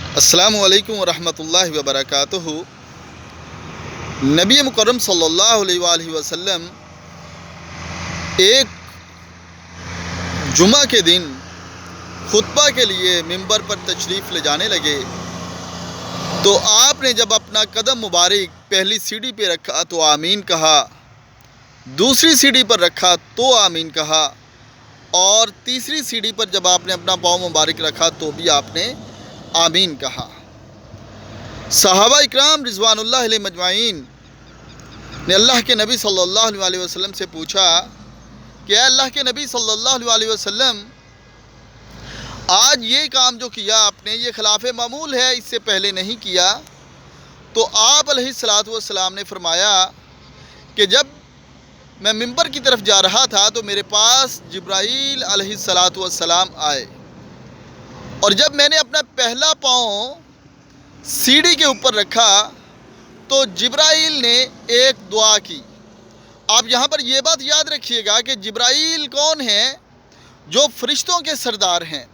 अस्सलामु अलैकुम वरहमतुल्लाहि वबरकातुहू। नबी मुकर्रम सल्लल्लाहु अलैहि वसल्लम एक जुमा के दिन खुतबा के लिए मिंबर पर तशरीफ़ ले जाने लगे तो आपने जब अपना कदम मुबारक पहली सीढ़ी पे रखा तो आमीन कहा, दूसरी सीढ़ी पर रखा तो आमीन कहा, और तीसरी सीढ़ी पर जब आपने अपना पाँव मुबारक रखा तो भी आपने आमीन कहा। सहाबा इकराम रिज़वानुल्लाह अलैहिम अजमाइन ने अल्लाह के नबी सल्लल्लाहु अलैहि वसल्लम से पूछा कि अल्लाह के नबी सल्लल्लाहु अलैहि वसल्लम, आज ये काम जो किया आपने ये खिलाफ मामूल है, इससे पहले नहीं किया। तो आप अलैहिस्सलातु वस्सलाम ने फरमाया कि जब मैं मिंबर की तरफ जा रहा था तो मेरे पास जिब्राईल अलैहिस्सलातु वस्सलाम आए, और जब मैंने अपना पहला पाँव सीढ़ी के ऊपर रखा तो जिब्राईल ने एक दुआ की। आप यहाँ पर यह बात याद रखिएगा कि जिब्राईल कौन हैं? जो फरिश्तों के सरदार हैं।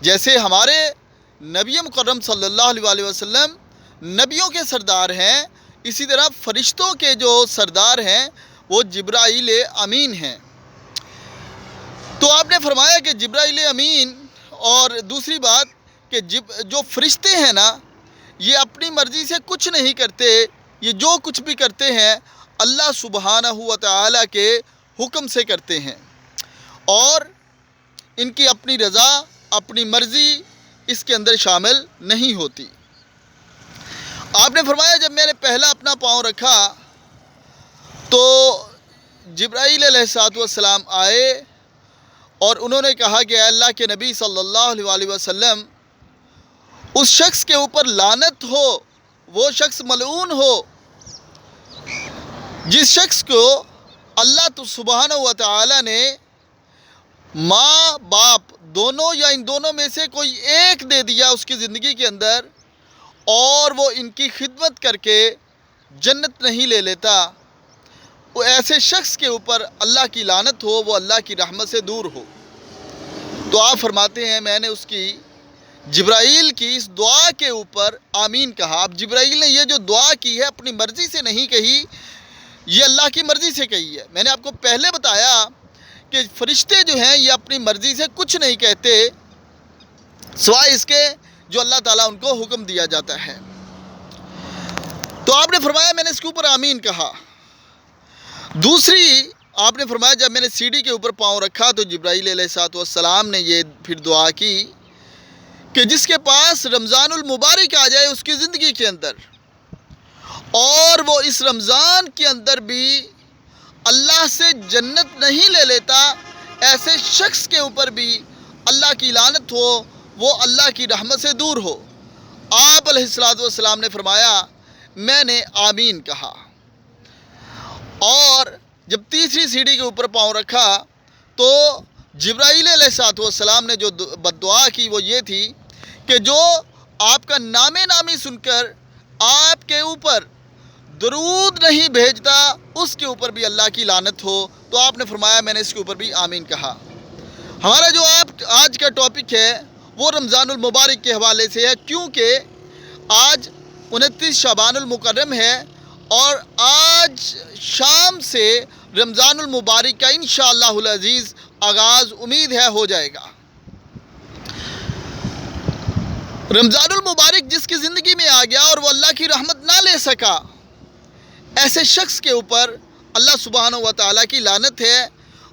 जैसे हमारे नबी मुकर्रम सल्लल्लाहु अलैहि वसल्लम नबियों के सरदार हैं, इसी तरह फरिश्तों के जो सरदार हैं वो जिब्राईल अमीन हैं। तो आपने फरमाया कि जिब्राईल अमीन, और दूसरी बात कि जो फरिश्ते हैं ना, ये अपनी मर्ज़ी से कुछ नहीं करते, ये जो कुछ भी करते हैं अल्लाह सुब्हानहू व तआला के हुक्म से करते हैं, और इनकी अपनी रज़ा अपनी मर्ज़ी इसके अंदर शामिल नहीं होती। आपने फरमाया जब मैंने पहला अपना पाँव रखा तो जिब्राईल अलैहिस्सलातु वस्सलाम आए और उन्होंने कहा कि अल्लाह के नबी सल्लल्लाहु अलैहि वसल्लम, उस शख्स के ऊपर लानत हो, वो शख्स मलऊन हो जिस शख्स को अल्लाह सुब्हानहू व तआला ने माँ बाप दोनों या इन दोनों में से कोई एक दे दिया उसकी ज़िंदगी के अंदर, और वो इनकी खिदमत करके जन्नत नहीं ले लेता। वो ऐसे शख्स के ऊपर अल्लाह की लानत हो, वो अल्लाह की रहमत से दूर हो। तो आप फरमाते हैं मैंने उसकी जिब्राईल की इस दुआ के ऊपर आमीन कहा। अब जिब्राईल ने ये जो दुआ की है अपनी मर्ज़ी से नहीं कही, ये अल्लाह की मर्ज़ी से कही है। मैंने आपको पहले बताया कि फरिश्ते जो हैं ये अपनी मर्ज़ी से कुछ नहीं कहते सिवाय इसके जो अल्लाह ताला उनको हुक्म दिया जाता है। तो आपने फरमाया मैंने इसके ऊपर आमीन कहा। दूसरी आपने फरमाया जब मैंने सीढ़ी के ऊपर पाँव रखा तो जिब्राईल अलैहिस्सलातु वस्सलाम ने ये फिर दुआ की कि जिसके पास रमज़ानुल मुबारक आ जाए उसकी ज़िंदगी के अंदर, और वो इस रमज़ान के अंदर भी अल्लाह से जन्नत नहीं ले लेता, ऐसे शख्स के ऊपर भी अल्लाह की लानत हो, वो अल्लाह की रहमत से दूर हो। आप अलैहिस्सलातु वस्सलाम ने फरमाया मैंने आमीन कहा। और जब तीसरी सीढ़ी के ऊपर पाँव रखा तो जिब्राईल अलैहिस्सलातु वस्सलाम ने जो बद्दुआ की वो ये थी कि जो आपका नामे नामी सुनकर आपके ऊपर दरूद नहीं भेजता उसके ऊपर भी अल्लाह की लानत हो। तो आपने फरमाया मैंने इसके ऊपर भी आमीन कहा। हमारा जो आज का टॉपिक है वो रमज़ानुल मुबारक के हवाले से है, क्योंकि आज 29 शबानुल मुकर्रम है और आज शाम से रमज़ानुल मुबारक का इंशाअल्लाहुल अज़ीज़ आगाज़ उम्मीद है हो जाएगा। रमज़ानुल मुबारक जिसकी ज़िंदगी में आ गया और वो अल्लाह की रहमत ना ले सका, ऐसे शख्स के ऊपर अल्लाह सुब्हानहू व तआला की लानत है,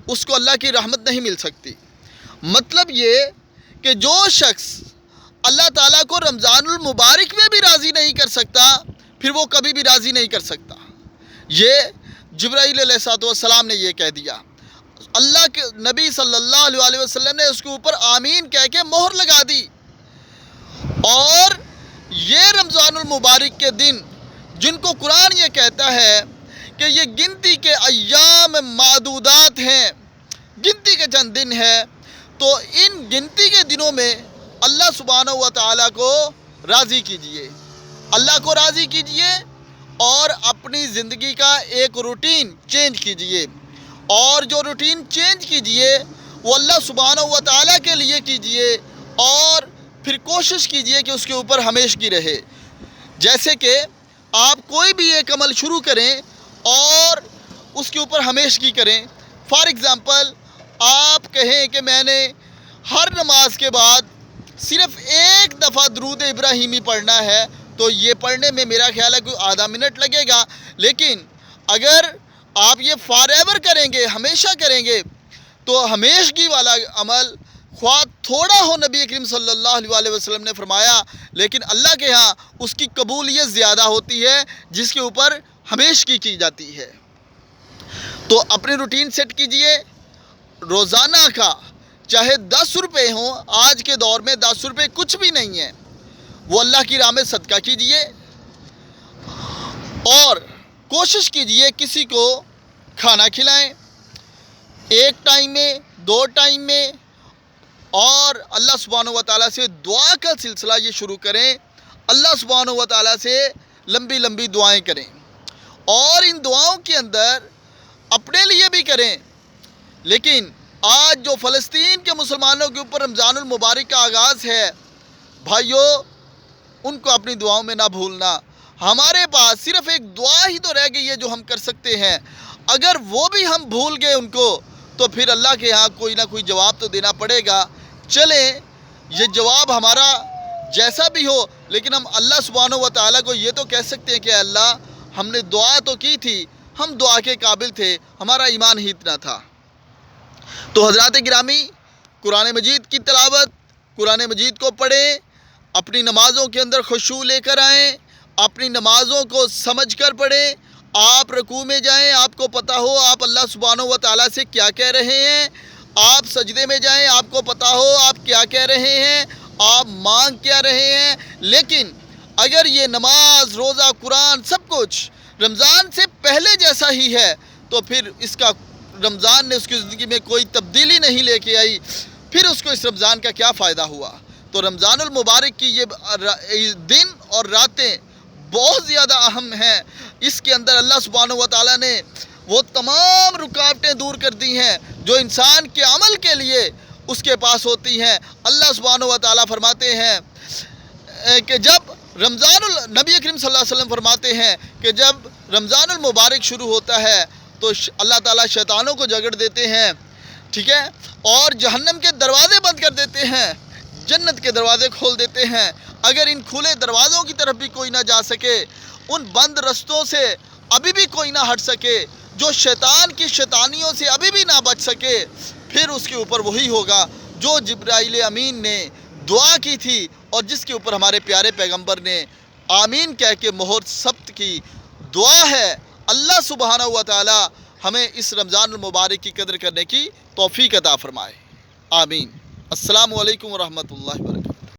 उसको अल्लाह की रहमत नहीं मिल सकती। मतलब ये कि जो शख्स अल्लाह ताला को रमज़ानुल मुबारक में भी राज़ी नहीं कर सकता, फिर वो कभी भी राज़ी नहीं कर सकता। ये जिब्राईल अलैहिस्सलातु वस्सलाम ने ये कह दिया। अल्लाह के नबी सल्लल्लाहु अलैहि वसल्लम ने उसके ऊपर आमीन कह के मोहर लगा दी। और ये रमज़ानुल मुबारक के दिन जिनको कुरान ये कहता है कि ये गिनती के अय्याम मादूदात हैं, गिनती के चंद दिन हैं, तो इन गिनती के दिनों में अल्लाह सुब्हानहू व तआला को राज़ी कीजिए, अल्लाह को राज़ी कीजिए और अपनी ज़िंदगी का एक रूटीन चेंज कीजिए। और जो रूटीन चेंज कीजिए वो अल्लाह सुब्हानहू व तआला के लिए कीजिए, और پھر کوشش کیجئے کہ اس کے اوپر ہمیشگی رہے۔ جیسے کہ آپ کوئی بھی ایک عمل شروع کریں اور اس کے اوپر ہمیشگی کریں۔ فار ایگزامپل آپ کہیں کہ میں نے ہر نماز کے بعد صرف ایک دفعہ درود ابراہیمی پڑھنا ہے، تو یہ پڑھنے میں میرا خیال ہے کوئی آدھا منٹ لگے گا، لیکن اگر آپ یہ فار ایور کریں گے، ہمیشہ کریں گے، تو ہمیشگی والا عمل خواہ تھوڑا ہو، نبی کریم صلی اللہ علیہ وسلم نے فرمایا، لیکن اللہ کے ہاں اس کی قبولیت زیادہ ہوتی ہے جس کے اوپر ہمیشگی کی جاتی ہے۔ تو اپنی روٹین سیٹ کیجئے روزانہ کا، چاہے 10 روپے ہوں۔ آج کے دور میں 10 روپے کچھ بھی نہیں ہے، وہ اللہ کی راہ میں صدقہ کیجئے اور کوشش کیجئے کسی کو کھانا کھلائیں، ایک ٹائم میں، 2 ٹائم میں، اور اللہ سبحانہ و تعالیٰ سے دعا کا سلسلہ یہ شروع کریں۔ اللہ سبحانہ و تعالیٰ سے لمبی لمبی دعائیں کریں، اور ان دعاؤں کے اندر اپنے لیے بھی کریں، لیکن آج جو فلسطین کے مسلمانوں کے اوپر رمضان المبارک کا آغاز ہے، بھائیو ان کو اپنی دعاؤں میں نہ بھولنا۔ ہمارے پاس صرف ایک دعا ہی تو رہ گئی ہے جو ہم کر سکتے ہیں، اگر وہ بھی ہم بھول گئے ان کو، تو پھر اللہ کے ہاں کوئی نہ کوئی جواب تو دینا پڑے گا۔ چلیں یہ جواب ہمارا جیسا بھی ہو، لیکن ہم اللہ سبحانہ و تعالیٰ کو یہ تو کہہ سکتے ہیں کہ اللہ ہم نے دعا تو کی تھی، ہم دعا کے قابل تھے، ہمارا ایمان ہی اتنا تھا۔ تو حضرات گرامی، قرآن مجید کی تلاوت، قرآن مجید کو پڑھیں، اپنی نمازوں کے اندر خشوع لے کر آئیں، اپنی نمازوں کو سمجھ کر پڑھیں۔ آپ رکوع میں جائیں، آپ کو پتہ ہو آپ اللہ سبحانہ و تعالیٰ سے کیا کہہ رہے ہیں، آپ سجدے میں جائیں، آپ کو پتہ ہو آپ کیا کہہ رہے ہیں، آپ مانگ کیا رہے ہیں۔ لیکن اگر یہ نماز، روزہ، قرآن سب کچھ رمضان سے پہلے جیسا ہی ہے، تو پھر اس کا رمضان نے اس کی زندگی میں کوئی تبدیلی نہیں لے کے آئی، پھر اس کو اس رمضان کا کیا فائدہ ہوا؟ تو رمضان المبارک کی یہ دن اور راتیں بہت زیادہ اہم ہیں۔ اس کے اندر اللہ سبحانہ و تعالیٰ نے وہ تمام رکاوٹیں دور کر دی ہیں جو انسان کے عمل کے لیے اس کے پاس ہوتی ہیں۔ اللہ سبحانہ و تعالیٰ فرماتے ہیں کہ جب نبی کریم صلی اللہ علیہ وسلم فرماتے ہیں کہ جب رمضان المبارک شروع ہوتا ہے تو اللہ تعالیٰ شیطانوں کو جگڑ دیتے ہیں، ٹھیک ہے، اور جہنم کے دروازے بند کر دیتے ہیں، جنت کے دروازے کھول دیتے ہیں۔ اگر ان کھلے دروازوں کی طرف بھی کوئی نہ جا سکے، ان بند رستوں سے ابھی بھی کوئی نہ ہٹ سکے، جو شیطان کی شیطانیوں سے ابھی بھی نہ بچ سکے، پھر اس کے اوپر وہی ہوگا جو جبرائیل امین نے دعا کی تھی اور جس کے اوپر ہمارے پیارے پیغمبر نے آمین کہہ کے مہر ثبت کی۔ دعا ہے اللہ سبحانہ و تعالی ہمیں اس رمضان المبارک کی قدر کرنے کی توفیق عطا فرمائے، آمین۔ السلام علیکم ورحمۃ اللہ وبرکاتہ۔